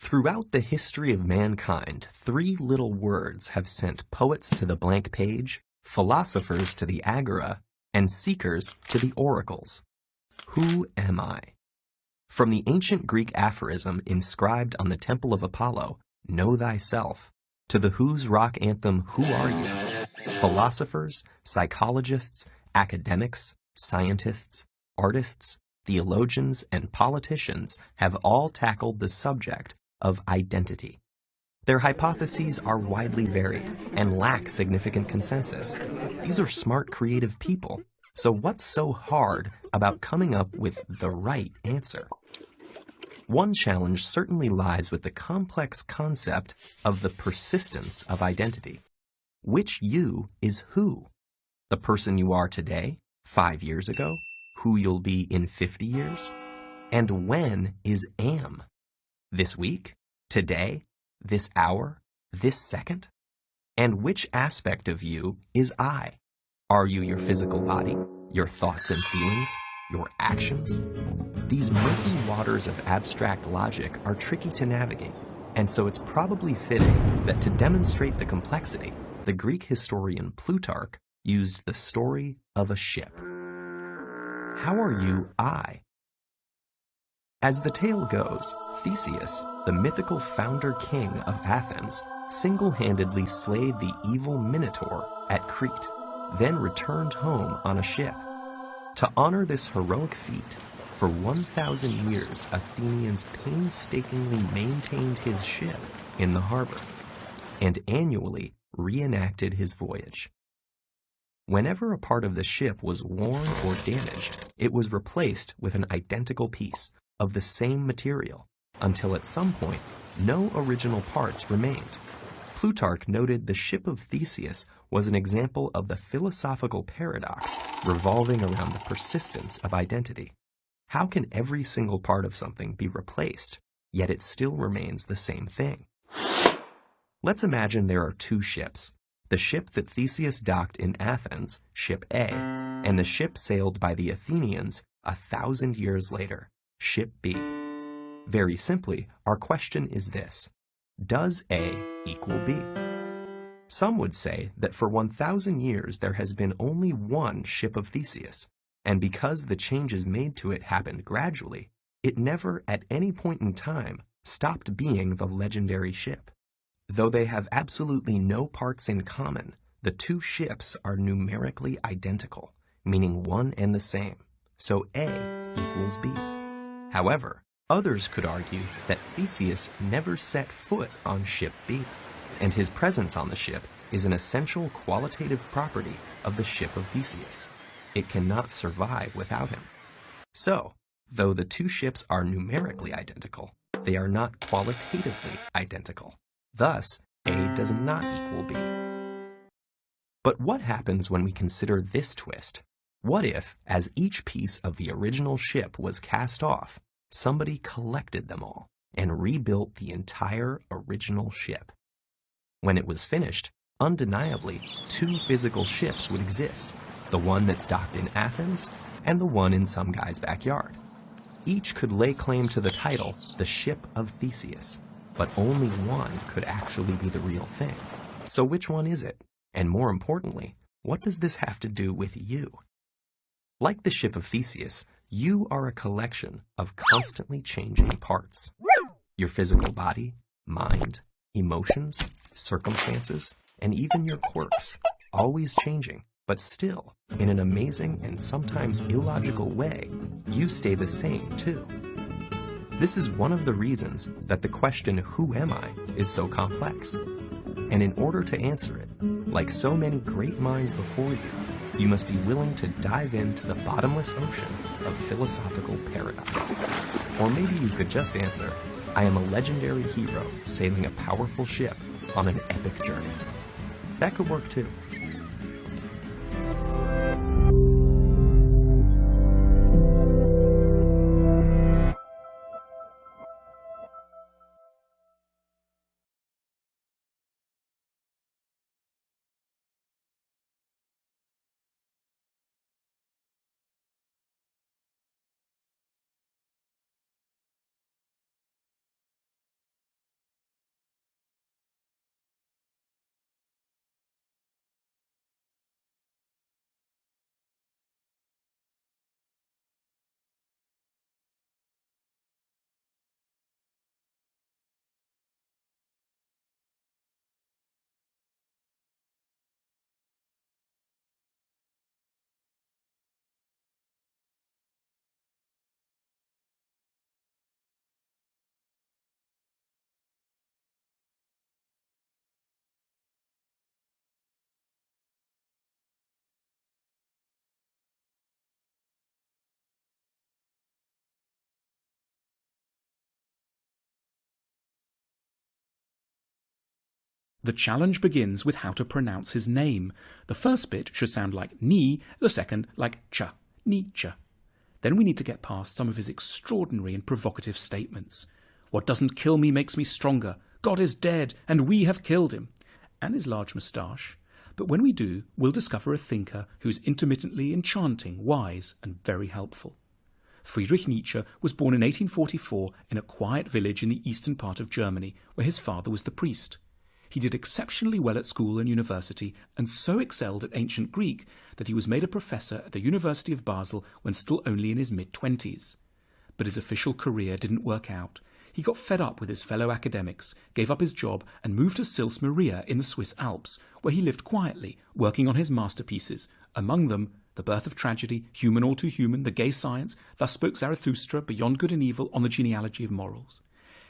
Throughout the history of mankind, three little words have sent poets to the blank page, philosophers to the agora, and seekers to the oracles. Who am I? From the ancient Greek aphorism inscribed on the Temple of Apollo, "Know thyself," to the Who's rock anthem, "Who are you?" Philosophers, psychologists, academics, scientists, artists, theologians, and politicians have all tackled the subject of identity. Their hypotheses are widely varied and lack significant consensus. These are smart, creative people. So what's so hard about coming up with the right answer? One challenge certainly lies with the complex concept of the persistence of identity. Which you is who? The person you are today, 5 years ago, who you'll be in 50 years? And when is am? This week? Today? This hour? This second? And which aspect of you is I? Are you your physical body, your thoughts and feelings, your actions? These murky waters of abstract logic are tricky to navigate, and so it's probably fitting that to demonstrate the complexity, the Greek historian Plutarch used the story of a ship. How are you I? As the tale goes, Theseus, the mythical founder-king of Athens, single-handedly slayed the evil Minotaur at Crete, then returned home on a ship. To honor this heroic feat, for 1,000 years Athenians painstakingly maintained his ship in the harbor, and annually reenacted his voyage. Whenever a part of the ship was worn or damaged, it was replaced with an identical piece of the same material, until at some point no original parts remained. Plutarch noted the ship of Theseus was an example of the philosophical paradox revolving around the persistence of identity. How can every single part of something be replaced, yet it still remains the same thing? Let's imagine there are two ships. The ship that Theseus docked in Athens, Ship A, and the ship sailed by the Athenians 1,000 years later, Ship B. Very simply, our question is this: does A equal B? Some would say that for 1,000 years there has been only one ship of Theseus, and because the changes made to it happened gradually, it never at any point in time stopped being the legendary ship. Though they have absolutely no parts in common, the two ships are numerically identical, meaning one and the same, so A equals B. However, others could argue that Theseus never set foot on Ship B, and his presence on the ship is an essential qualitative property of the ship of Theseus. It cannot survive without him. So, though the two ships are numerically identical, they are not qualitatively identical. Thus, A does not equal B. But what happens when we consider this twist? What if, as each piece of the original ship was cast off, somebody collected them all and rebuilt the entire original ship? When it was finished, undeniably, two physical ships would exist, the one that's docked in Athens and the one in some guy's backyard. Each could lay claim to the title, the Ship of Theseus, but only one could actually be the real thing. So which one is it? And more importantly, what does this have to do with you? Like the ship of Theseus, you are a collection of constantly changing parts. Your physical body, mind, emotions, circumstances, and even your quirks, always changing, but still, in an amazing and sometimes illogical way, you stay the same too. This is one of the reasons that the question, who am I, is so complex. And in order to answer it, like so many great minds before you, you must be willing to dive into the bottomless ocean of philosophical paradox. Or maybe you could just answer, I am a legendary hero sailing a powerful ship on an epic journey. That could work too. The challenge begins with how to pronounce his name. The first bit should sound like ni, the second like cha, Nietzsche. Then we need to get past some of his extraordinary and provocative statements. What doesn't kill me makes me stronger. God is dead, and we have killed him. And his large moustache. But when we do, we'll discover a thinker who's intermittently enchanting, wise, and very helpful. Friedrich Nietzsche was born in 1844 in a quiet village in the eastern part of Germany, where his father was the priest. He did exceptionally well at school and university, and so excelled at ancient Greek that he was made a professor at the University of Basel when still only in his mid-20s. But his official career didn't work out. He got fed up with his fellow academics, gave up his job, and moved to Sils Maria in the Swiss Alps, where he lived quietly, working on his masterpieces, among them The Birth of Tragedy, Human All Too Human, The Gay Science, Thus Spoke Zarathustra, Beyond Good and Evil, On the Genealogy of Morals.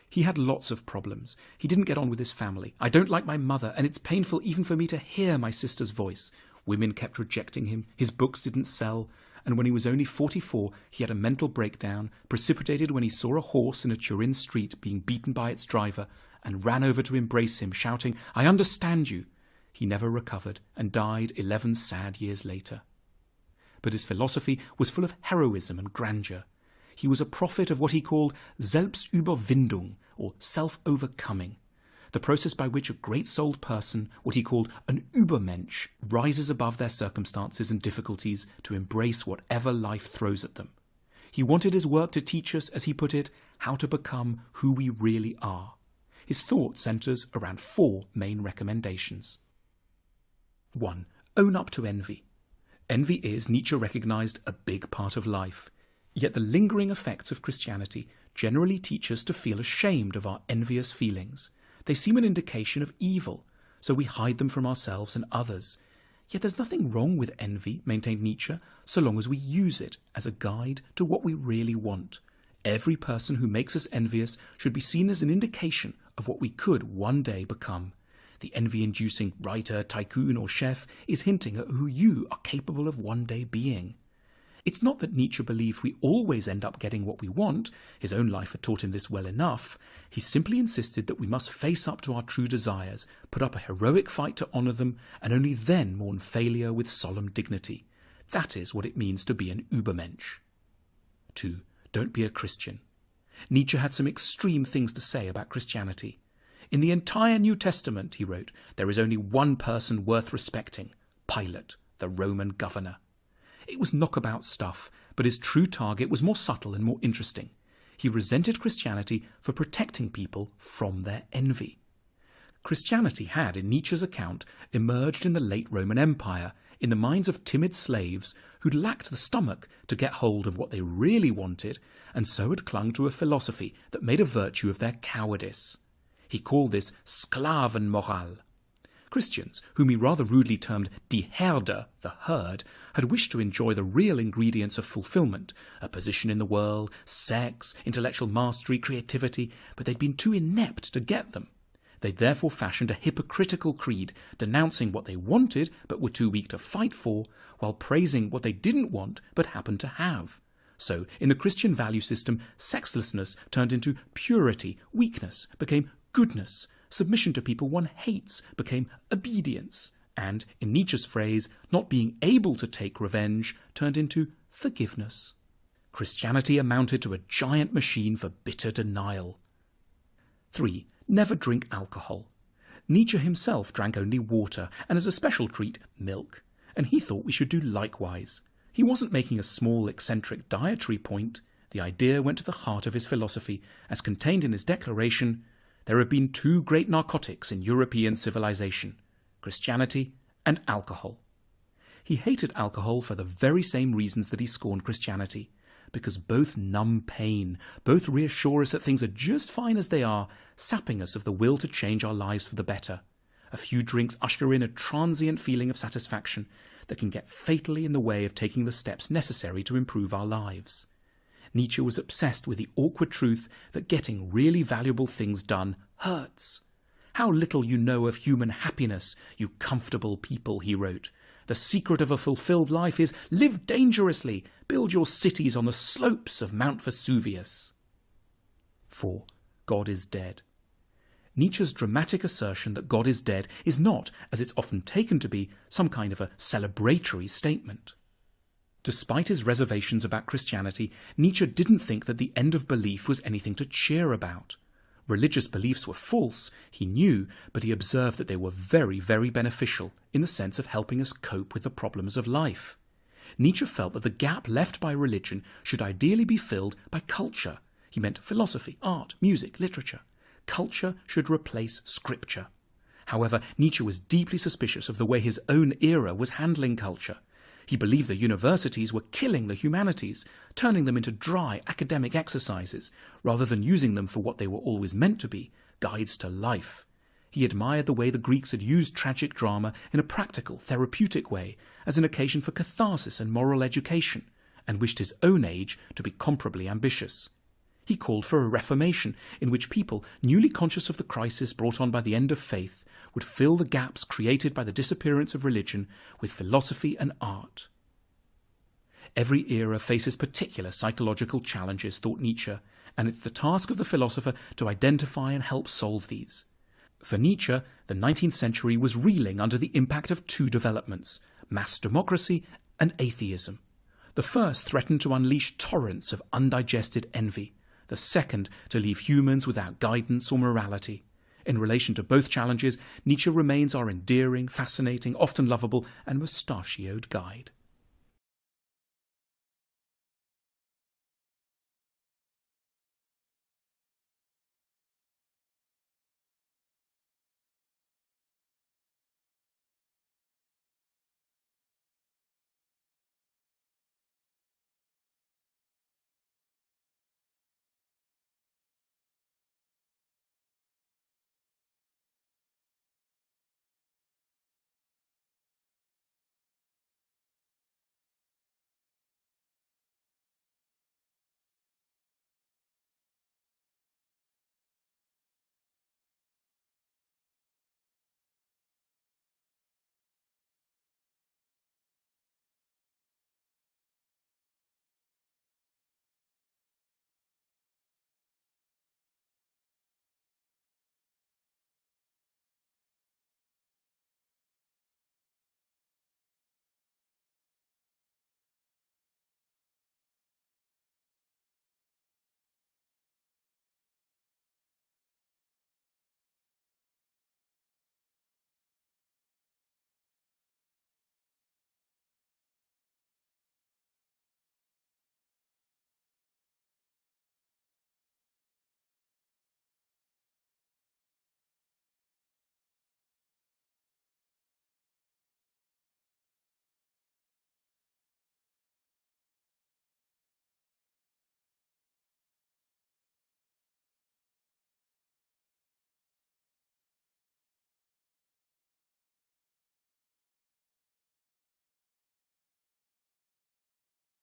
He had lots of problems. He didn't get on with his family. I don't like my mother, and it's painful even for me to hear my sister's voice. Women kept rejecting him. His books didn't sell. And when he was only 44, he had a mental breakdown, precipitated when he saw a horse in a Turin street being beaten by its driver, and ran over to embrace him, shouting, "I understand you." He never recovered, and died 11 sad years later. But his philosophy was full of heroism and grandeur. He was a prophet of what he called Selbstüberwindung, or self-overcoming, the process by which a great-souled person, what he called an Übermensch, rises above their circumstances and difficulties to embrace whatever life throws at them. He wanted his work to teach us, as he put it, how to become who we really are. His thought centres around 4 main recommendations. 1. Own up to envy. Envy is, Nietzsche recognised, a big part of life. Yet the lingering effects of Christianity generally teach us to feel ashamed of our envious feelings. They seem an indication of evil, so we hide them from ourselves and others. Yet there's nothing wrong with envy, maintained Nietzsche, so long as we use it as a guide to what we really want. Every person who makes us envious should be seen as an indication of what we could one day become. The envy-inducing writer, tycoon, or chef is hinting at who you are capable of one day being. It's not that Nietzsche believed we always end up getting what we want. His own life had taught him this well enough. He simply insisted that we must face up to our true desires, put up a heroic fight to honour them, and only then mourn failure with solemn dignity. That is what it means to be an Übermensch. 2. Don't be a Christian. Nietzsche had some extreme things to say about Christianity. In the entire New Testament, he wrote, there is only one person worth respecting, Pilate, the Roman governor. It was knockabout stuff, but his true target was more subtle and more interesting. He resented Christianity for protecting people from their envy. Christianity had, in Nietzsche's account, emerged in the late Roman Empire, in the minds of timid slaves who'd lacked the stomach to get hold of what they really wanted, and so had clung to a philosophy that made a virtue of their cowardice. He called this Sklavenmoral. Christians, whom he rather rudely termed die Herde, the herd, had wished to enjoy the real ingredients of fulfillment, a position in the world, sex, intellectual mastery, creativity, but they'd been too inept to get them. They'd therefore fashioned a hypocritical creed, denouncing what they wanted but were too weak to fight for, while praising what they didn't want but happened to have. So, in the Christian value system, sexlessness turned into purity, weakness became goodness, submission to people one hates became obedience, and, in Nietzsche's phrase, not being able to take revenge turned into forgiveness. Christianity amounted to a giant machine for bitter denial. 3. Never drink alcohol. Nietzsche himself drank only water, and as a special treat, milk, and he thought we should do likewise. He wasn't making a small, eccentric dietary point. The idea went to the heart of his philosophy, as contained in his declaration, there have been 2 great narcotics in European civilization, Christianity and alcohol. He hated alcohol for the very same reasons that he scorned Christianity, because both numb pain, both reassure us that things are just fine as they are, sapping us of the will to change our lives for the better. A few drinks usher in a transient feeling of satisfaction that can get fatally in the way of taking the steps necessary to improve our lives. Nietzsche was obsessed with the awkward truth that getting really valuable things done hurts. How little you know of human happiness, you comfortable people, he wrote. The secret of a fulfilled life is live dangerously, build your cities on the slopes of Mount Vesuvius. 4. God is dead. Nietzsche's dramatic assertion that God is dead is not, as it's often taken to be, some kind of a celebratory statement. Despite his reservations about Christianity, Nietzsche didn't think that the end of belief was anything to cheer about. Religious beliefs were false, he knew, but he observed that they were very, very beneficial in the sense of helping us cope with the problems of life. Nietzsche felt that the gap left by religion should ideally be filled by culture. He meant philosophy, art, music, literature. Culture should replace scripture. However, Nietzsche was deeply suspicious of the way his own era was handling culture. He believed the universities were killing the humanities, turning them into dry academic exercises, rather than using them for what they were always meant to be, guides to life. He admired the way the Greeks had used tragic drama in a practical, therapeutic way, as an occasion for catharsis and moral education, and wished his own age to be comparably ambitious. He called for a reformation in which people, newly conscious of the crisis brought on by the end of faith, would fill the gaps created by the disappearance of religion with philosophy and art. Every era faces particular psychological challenges, thought Nietzsche, and it's the task of the philosopher to identify and help solve these. For Nietzsche, the 19th century was reeling under the impact of two developments, mass democracy and atheism. The first threatened to unleash torrents of undigested envy, the second to leave humans without guidance or morality. In relation to both challenges, Nietzsche remains our endearing, fascinating, often lovable and mustachioed guide.